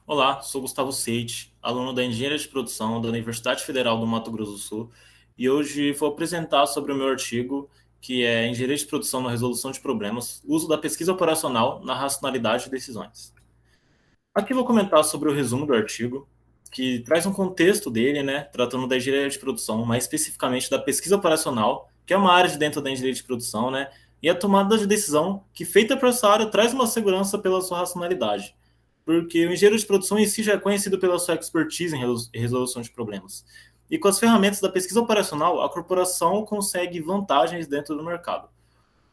Olá, sou Gustavo Seite, aluno da Engenharia de Produção da Universidade Federal do Mato Grosso do Sul, e hoje vou apresentar sobre o meu artigo, que é Engenharia de Produção na Resolução de Problemas, uso da pesquisa operacional na racionalidade de decisões. Aqui vou comentar sobre o resumo do artigo, que traz um contexto dele, né, tratando da engenharia de produção, mais especificamente da pesquisa operacional, que é uma área de dentro da engenharia de produção, né, e a tomada de decisão que, feita por essa área, traz uma segurança pela sua racionalidade. Porque o engenheiro de produção em si já é conhecido pela sua expertise em resolução de problemas. E com as ferramentas da pesquisa operacional, a corporação consegue vantagens dentro do mercado.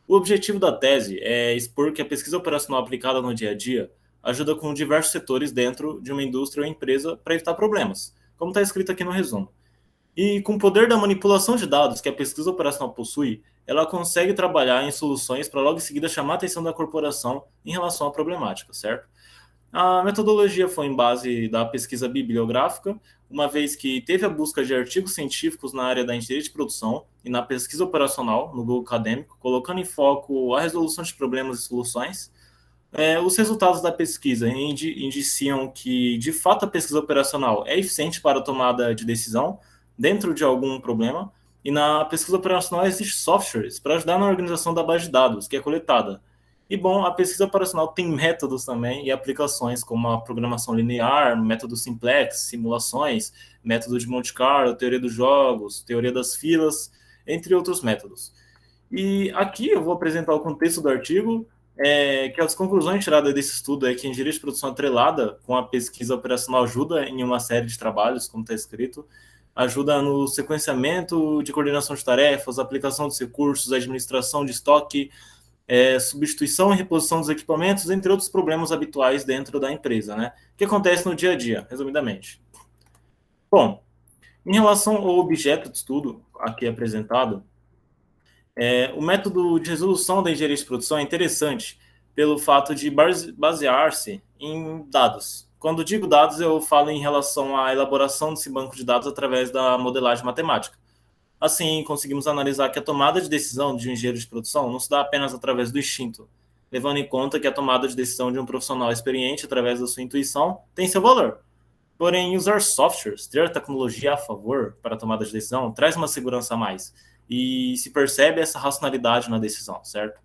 O objetivo da tese é expor que a pesquisa operacional aplicada no dia a dia ajuda com diversos setores dentro de uma indústria ou empresa para evitar problemas, como está escrito aqui no resumo. E com o poder da manipulação de dados que a pesquisa operacional possui, ela consegue trabalhar em soluções para logo em seguida chamar a atenção da corporação em relação à problemática, certo? A metodologia foi em base da pesquisa bibliográfica, uma vez que teve a busca de artigos científicos na área da engenharia de produção e na pesquisa operacional no Google Acadêmico, colocando em foco a resolução de problemas e soluções. Os resultados da pesquisa indiciam que, de fato, a pesquisa operacional é eficiente para a tomada de decisão dentro de algum problema, e na pesquisa operacional existem softwares para ajudar na organização da base de dados que é coletada. E, bom, a pesquisa operacional tem métodos também e aplicações, como a programação linear, método simplex, simulações, método de Monte Carlo, teoria dos jogos, teoria das filas, entre outros métodos. E aqui eu vou apresentar o contexto do artigo, que as conclusões tiradas desse estudo é que a engenharia de produção atrelada com a pesquisa operacional ajuda em uma série de trabalhos, como está escrito, ajuda no sequenciamento de coordenação de tarefas, aplicação dos recursos, administração de estoque, substituição e reposição dos equipamentos, entre outros problemas habituais dentro da empresa, né? Que acontece no dia a dia, resumidamente. Bom, em relação ao objeto de estudo aqui apresentado, o método de resolução da engenharia de produção é interessante pelo fato de basear-se em dados. Quando digo dados, eu falo em relação à elaboração desse banco de dados através da modelagem matemática. Assim, conseguimos analisar que a tomada de decisão de um engenheiro de produção não se dá apenas através do instinto, levando em conta que a tomada de decisão de um profissional experiente através da sua intuição tem seu valor. Porém, usar softwares, ter tecnologia a favor para a tomada de decisão, traz uma segurança a mais. E se percebe essa racionalidade na decisão, certo?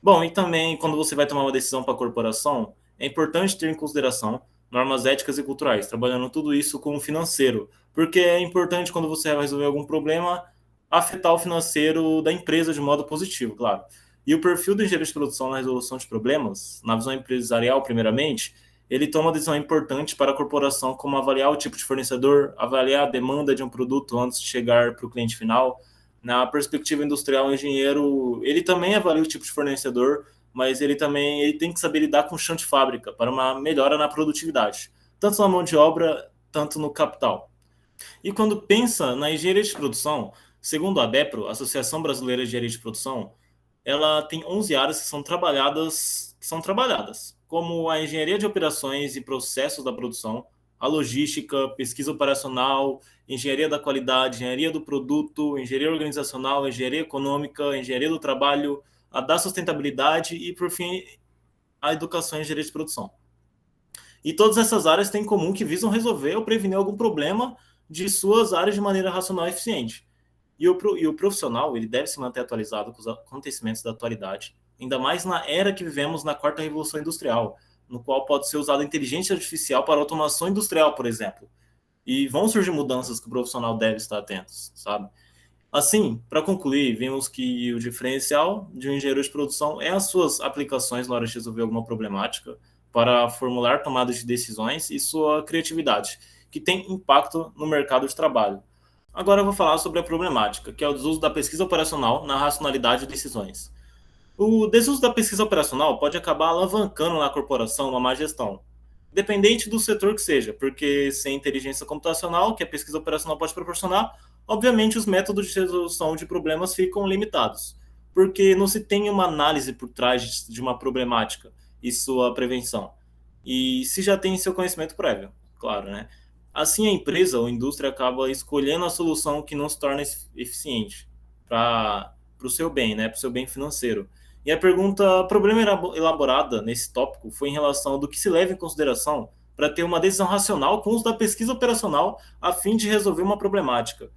Bom, e também quando você vai tomar uma decisão para a corporação, é importante ter em consideração normas éticas e culturais, trabalhando tudo isso com o financeiro, porque é importante quando você vai resolver algum problema afetar o financeiro da empresa de modo positivo, claro. E o perfil do engenheiro de produção na resolução de problemas, na visão empresarial, primeiramente, ele toma decisão importante para a corporação, como avaliar o tipo de fornecedor, avaliar a demanda de um produto antes de chegar para o cliente final. Na perspectiva industrial, o engenheiro ele também avalia o tipo de fornecedor, mas ele tem que saber lidar com o chão de fábrica para uma melhora na produtividade, tanto na mão de obra, tanto no capital. E quando pensa na engenharia de produção, segundo a ABEPRO, Associação Brasileira de Engenharia de Produção, ela tem 11 áreas que são trabalhadas, como a engenharia de operações e processos da produção, a logística, pesquisa operacional, engenharia da qualidade, engenharia do produto, engenharia organizacional, engenharia econômica, engenharia do trabalho, a da sustentabilidade e, por fim, a educação e engenharia de produção. E todas essas áreas têm em comum que visam resolver ou prevenir algum problema de suas áreas de maneira racional e eficiente. E o profissional ele deve se manter atualizado com os acontecimentos da atualidade, ainda mais na era que vivemos na quarta revolução industrial, no qual pode ser usada a inteligência artificial para automação industrial, por exemplo. E vão surgir mudanças que o profissional deve estar atento, sabe? Assim, para concluir, vimos que o diferencial de um engenheiro de produção é as suas aplicações na hora de resolver alguma problemática, para formular tomadas de decisões e sua criatividade, que tem impacto no mercado de trabalho. Agora eu vou falar sobre a problemática, que é o desuso da pesquisa operacional na racionalidade de decisões. O desuso da pesquisa operacional pode acabar alavancando na corporação uma má gestão, dependente do setor que seja, porque sem inteligência computacional, que a pesquisa operacional pode proporcionar, obviamente os métodos de resolução de problemas ficam limitados, porque não se tem uma análise por trás de uma problemática e sua prevenção. E se já tem seu conhecimento prévio, claro, né? Assim a empresa ou a indústria acaba escolhendo a solução que não se torna eficiente para o seu bem, né? Para o seu bem financeiro. E a pergunta, problema elaborada nesse tópico foi em relação do que se leva em consideração para ter uma decisão racional com o uso da pesquisa operacional a fim de resolver uma problemática.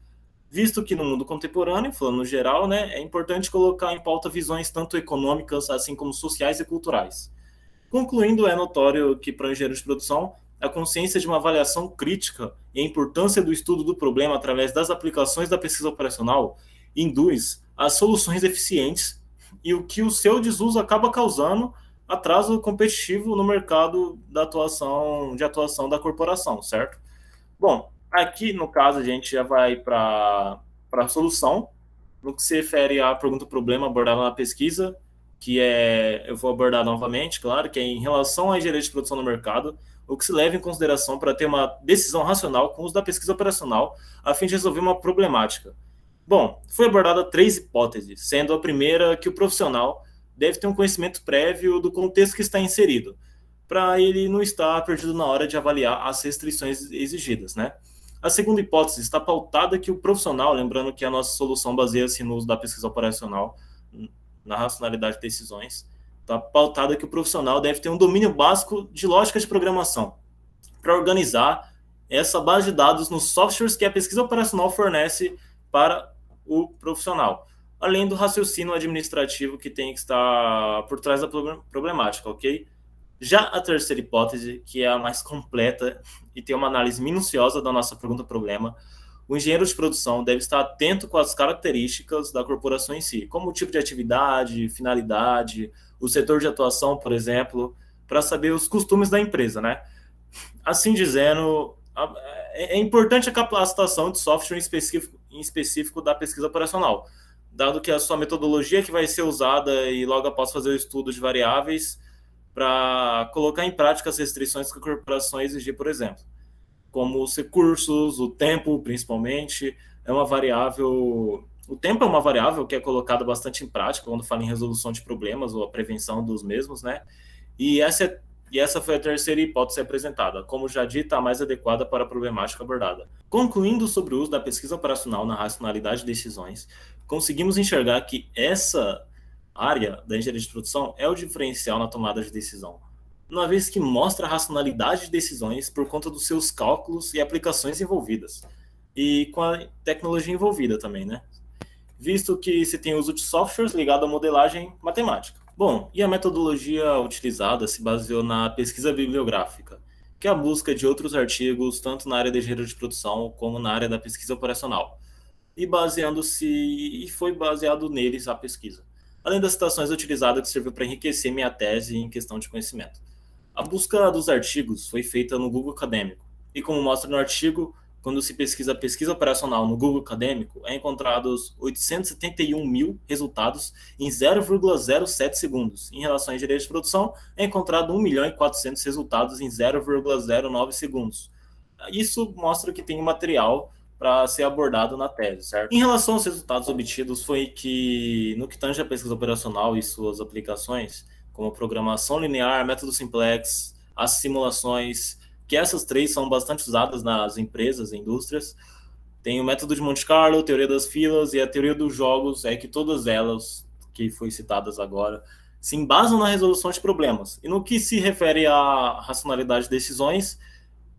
Visto que no mundo contemporâneo, falando no geral, né, é importante colocar em pauta visões tanto econômicas assim como sociais e culturais. Concluindo, é notório que para o engenheiro de produção, a consciência de uma avaliação crítica e a importância do estudo do problema através das aplicações da pesquisa operacional induz a soluções eficientes e o que o seu desuso acaba causando atraso competitivo no mercado de atuação da corporação, certo? Bom, aqui no caso a gente já vai para a solução, no que se refere à pergunta-problema abordada na pesquisa, que é, eu vou abordar novamente, claro, que é em relação à engenharia de produção no mercado, o que se leva em consideração para ter uma decisão racional com o uso da pesquisa operacional, a fim de resolver uma problemática. Bom, foi abordada três hipóteses, sendo a primeira que o profissional deve ter um conhecimento prévio do contexto que está inserido, para ele não estar perdido na hora de avaliar as restrições exigidas, né? A segunda hipótese está pautada que o profissional, lembrando que a nossa solução baseia-se no uso da pesquisa operacional, na racionalidade de decisões, está pautada que o profissional deve ter um domínio básico de lógica de programação para organizar essa base de dados nos softwares que a pesquisa operacional fornece para o profissional, além do raciocínio administrativo que tem que estar por trás da problemática, ok? Já a terceira hipótese, que é a mais completa e tem uma análise minuciosa da nossa pergunta-problema, o engenheiro de produção deve estar atento com as características da corporação em si, como o tipo de atividade, finalidade, o setor de atuação, por exemplo, para saber os costumes da empresa, né? Assim dizendo, é importante a capacitação de software em específico da pesquisa operacional, dado que a sua metodologia que vai ser usada e logo após fazer o estudo de variáveis para colocar em prática as restrições que a corporação exigir, por exemplo, como os recursos, o tempo, principalmente, é uma variável. O tempo é uma variável que é colocada bastante em prática quando fala em resolução de problemas ou a prevenção dos mesmos, né? E essa foi a terceira hipótese apresentada, como já dita, a mais adequada para a problemática abordada. Concluindo sobre o uso da pesquisa operacional na racionalidade de decisões, conseguimos enxergar que essa área da engenharia de produção é o diferencial na tomada de decisão, uma vez que mostra a racionalidade de decisões por conta dos seus cálculos e aplicações envolvidas, e com a tecnologia envolvida também, né? Visto que se tem uso de softwares ligado à modelagem matemática. Bom, e a metodologia utilizada se baseou na pesquisa bibliográfica, que é a busca de outros artigos tanto na área de engenharia de produção como na área da pesquisa operacional, e foi baseado neles a pesquisa, além das citações utilizadas que serviu para enriquecer minha tese em questão de conhecimento. A busca dos artigos foi feita no Google Acadêmico, e como mostra no artigo, quando se pesquisa pesquisa operacional no Google Acadêmico, é encontrados 871 mil resultados em 0,07 segundos. Em relação à engenharia de produção, é encontrado 1 milhão e 400 resultados em 0,09 segundos. Isso mostra que tem material para ser abordado na tese, certo? Em relação aos resultados obtidos, foi que, no que tange a pesquisa operacional e suas aplicações, como programação linear, método simplex, as simulações, que essas três são bastante usadas nas empresas e indústrias. Tem o método de Monte Carlo, teoria das filas e a teoria dos jogos, é que todas elas, que foi citadas agora, se embasam na resolução de problemas. E no que se refere à racionalidade de decisões,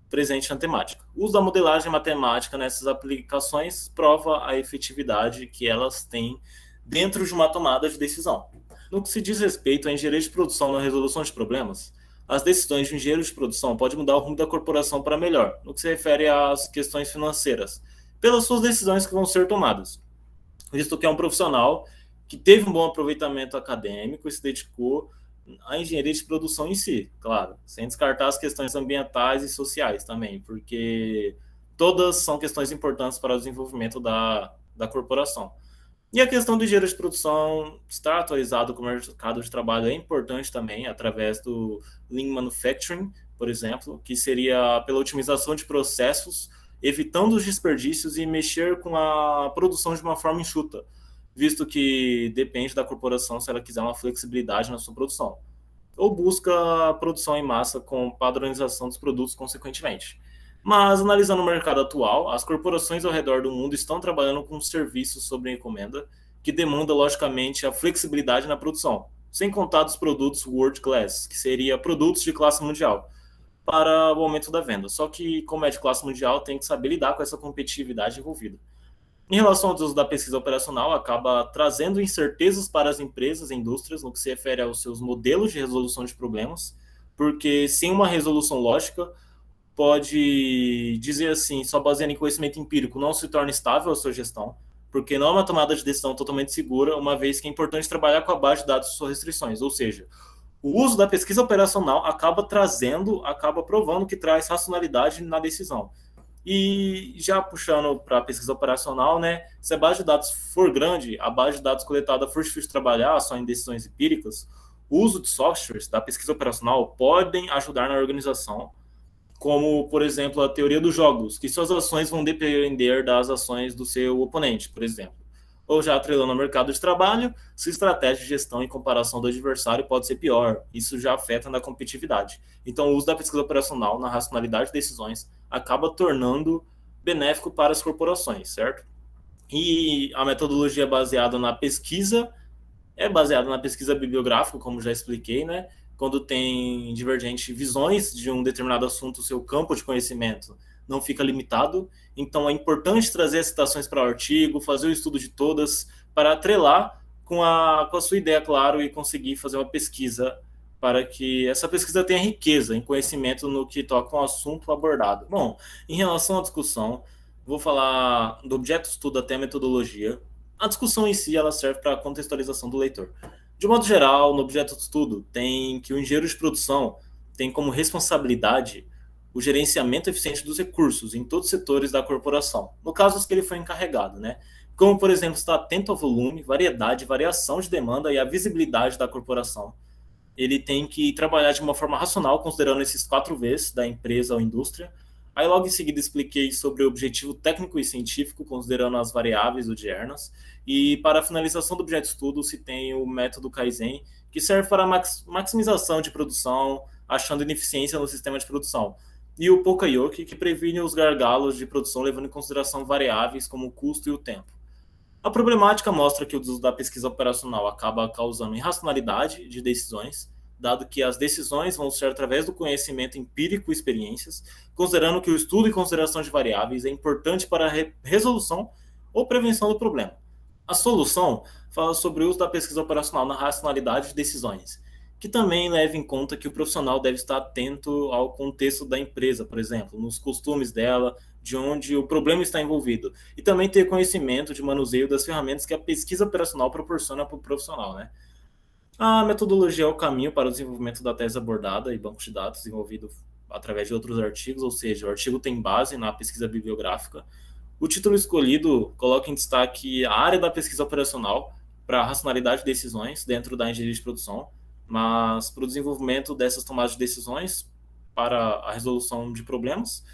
presente na temática. O uso da modelagem matemática nessas aplicações prova a efetividade que elas têm dentro de uma tomada de decisão. No que se diz respeito à engenharia de produção na resolução de problemas, as decisões de um engenheiro de produção podem mudar o rumo da corporação para melhor, no que se refere às questões financeiras, pelas suas decisões que vão ser tomadas, visto que é um profissional que teve um bom aproveitamento acadêmico e se dedicou à engenharia de produção em si, claro, sem descartar as questões ambientais e sociais também, porque todas são questões importantes para o desenvolvimento da corporação. E a questão do engenheiro de produção estar atualizado com o mercado de trabalho é importante também, através do Lean Manufacturing, por exemplo, que seria pela otimização de processos, evitando os desperdícios e mexer com a produção de uma forma enxuta, visto que depende da corporação se ela quiser uma flexibilidade na sua produção, ou busca a produção em massa com padronização dos produtos consequentemente. Mas, analisando o mercado atual, as corporações ao redor do mundo estão trabalhando com serviços sob encomenda que demandam, logicamente, a flexibilidade na produção, sem contar dos produtos world class, que seria produtos de classe mundial. para o aumento da venda. Só que, como é de classe mundial, tem que saber lidar com essa competitividade envolvida. Em relação ao uso da pesquisa operacional, acaba trazendo incertezas para as empresas e indústrias no que se refere aos seus modelos de resolução de problemas, porque sem uma resolução lógica, pode dizer assim, só baseado em conhecimento empírico, não se torna estável a sua gestão, porque não é uma tomada de decisão totalmente segura, uma vez que é importante trabalhar com a base de dados e suas restrições, ou seja, o uso da pesquisa operacional acaba provando que traz racionalidade na decisão. E já puxando para a pesquisa operacional, né, se a base de dados for grande, a base de dados coletada for difícil de trabalhar só em decisões empíricas, o uso de softwares da pesquisa operacional podem ajudar na organização, como, por exemplo, a teoria dos jogos, que suas ações vão depender das ações do seu oponente, por exemplo. Ou já atrelando ao mercado de trabalho, sua estratégia de gestão em comparação do adversário pode ser pior. Isso já afeta na competitividade. Então, o uso da pesquisa operacional na racionalidade de decisões acaba tornando benéfico para as corporações, certo? E a metodologia baseada na pesquisa é baseada na pesquisa bibliográfica, como já expliquei, né? Quando tem divergentes visões de um determinado assunto, o seu campo de conhecimento não fica limitado. Então, é importante trazer as citações para o artigo, fazer o estudo de todas, para atrelar com a sua ideia, claro, e conseguir fazer uma pesquisa para que essa pesquisa tenha riqueza em conhecimento no que toca um assunto abordado. Bom, em relação à discussão, vou falar do objeto de estudo até a metodologia. A discussão em si ela serve para a contextualização do leitor. De modo geral, no objeto de estudo, tem que o engenheiro de produção tem como responsabilidade o gerenciamento eficiente dos recursos em todos os setores da corporação, no caso os que ele foi encarregado, né? Como, por exemplo, estar atento ao volume, variedade, variação de demanda e a visibilidade da corporação. Ele tem que trabalhar de uma forma racional, considerando esses 4 Vs da empresa ou indústria. Aí logo em seguida expliquei sobre o objetivo técnico e científico, considerando as variáveis odiernas. E para a finalização do objeto de estudo, se tem o método Kaizen, que serve para a maximização de produção, achando ineficiência no sistema de produção. E o Pokayoke, que previne os gargalos de produção, levando em consideração variáveis como o custo e o tempo. A problemática mostra que o uso da pesquisa operacional acaba causando irracionalidade de decisões, dado que as decisões vão ser através do conhecimento empírico e experiências, considerando que o estudo e consideração de variáveis é importante para a resolução ou prevenção do problema. A solução fala sobre o uso da pesquisa operacional na racionalidade de decisões, que também leva em conta que o profissional deve estar atento ao contexto da empresa, por exemplo, nos costumes dela, de onde o problema está envolvido, e também ter conhecimento de manuseio das ferramentas que a pesquisa operacional proporciona para o profissional, né? A metodologia é o caminho para o desenvolvimento da tese abordada e banco de dados desenvolvido através de outros artigos, ou seja, o artigo tem base na pesquisa bibliográfica. O título escolhido coloca em destaque a área da pesquisa operacional para a racionalidade de decisões dentro da engenharia de produção, mas para o desenvolvimento dessas tomadas de decisões para a resolução de problemas,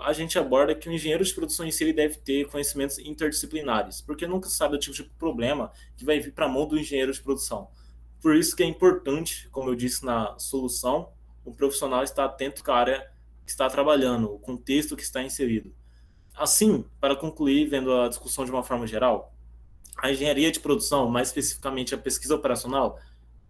a gente aborda que o engenheiro de produção em si ele deve ter conhecimentos interdisciplinares, porque nunca se sabe o tipo de problema que vai vir para a mão do engenheiro de produção. Por isso que é importante, como eu disse na solução, o profissional estar atento à área que está trabalhando, o contexto que está inserido. Assim, para concluir, vendo a discussão de uma forma geral, a engenharia de produção, mais especificamente a pesquisa operacional,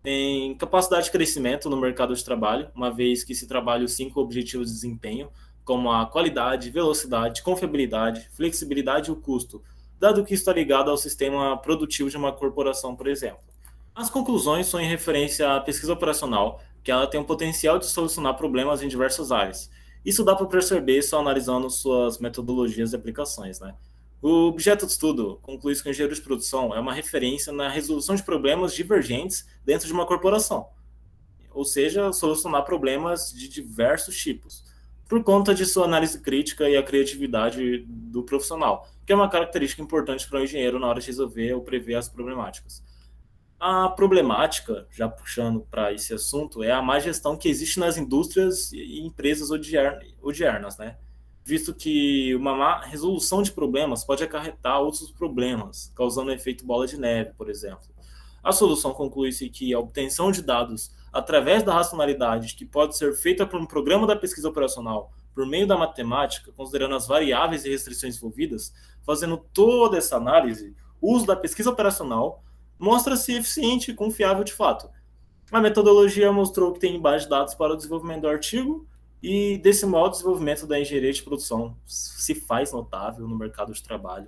tem capacidade de crescimento no mercado de trabalho, uma vez que se trabalha os 5 objetivos de desempenho, como a qualidade, velocidade, confiabilidade, flexibilidade e o custo, dado que está ligado ao sistema produtivo de uma corporação, por exemplo. As conclusões são em referência à pesquisa operacional, que ela tem o potencial de solucionar problemas em diversas áreas. Isso dá para perceber só analisando suas metodologias e aplicações, né? O objeto de estudo conclui que o engenheiro de produção é uma referência na resolução de problemas divergentes dentro de uma corporação, ou seja, solucionar problemas de diversos tipos, por conta de sua análise crítica e a criatividade do profissional, que é uma característica importante para o engenheiro na hora de resolver ou prever as problemáticas. A problemática, já puxando para esse assunto, é a má gestão que existe nas indústrias e empresas odiernas, né? Visto que uma má resolução de problemas pode acarretar outros problemas, causando um efeito bola de neve, por exemplo. A solução conclui-se que a obtenção de dados através da racionalidade, que pode ser feita por um programa da pesquisa operacional, por meio da matemática, considerando as variáveis e restrições envolvidas, fazendo toda essa análise, o uso da pesquisa operacional mostra-se eficiente e confiável de fato. A metodologia mostrou que tem base de dados para o desenvolvimento do artigo e, desse modo, o desenvolvimento da engenharia de produção se faz notável no mercado de trabalho.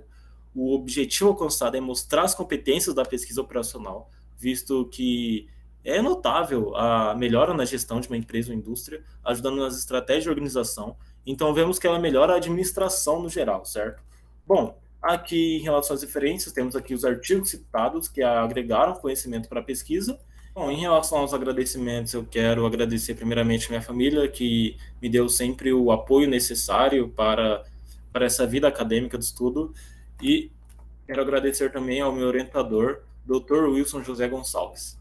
O objetivo alcançado é mostrar as competências da pesquisa operacional, visto que é notável a melhora na gestão de uma empresa ou indústria, ajudando nas estratégias de organização. Então, vemos que ela melhora a administração no geral, certo? Bom, aqui em relação às referências, temos aqui os artigos citados que agregaram conhecimento para a pesquisa. Bom, em relação aos agradecimentos, eu quero agradecer primeiramente minha família, que me deu sempre o apoio necessário para essa vida acadêmica de estudo, e quero agradecer também ao meu orientador, Dr. Wilson José Gonçalves.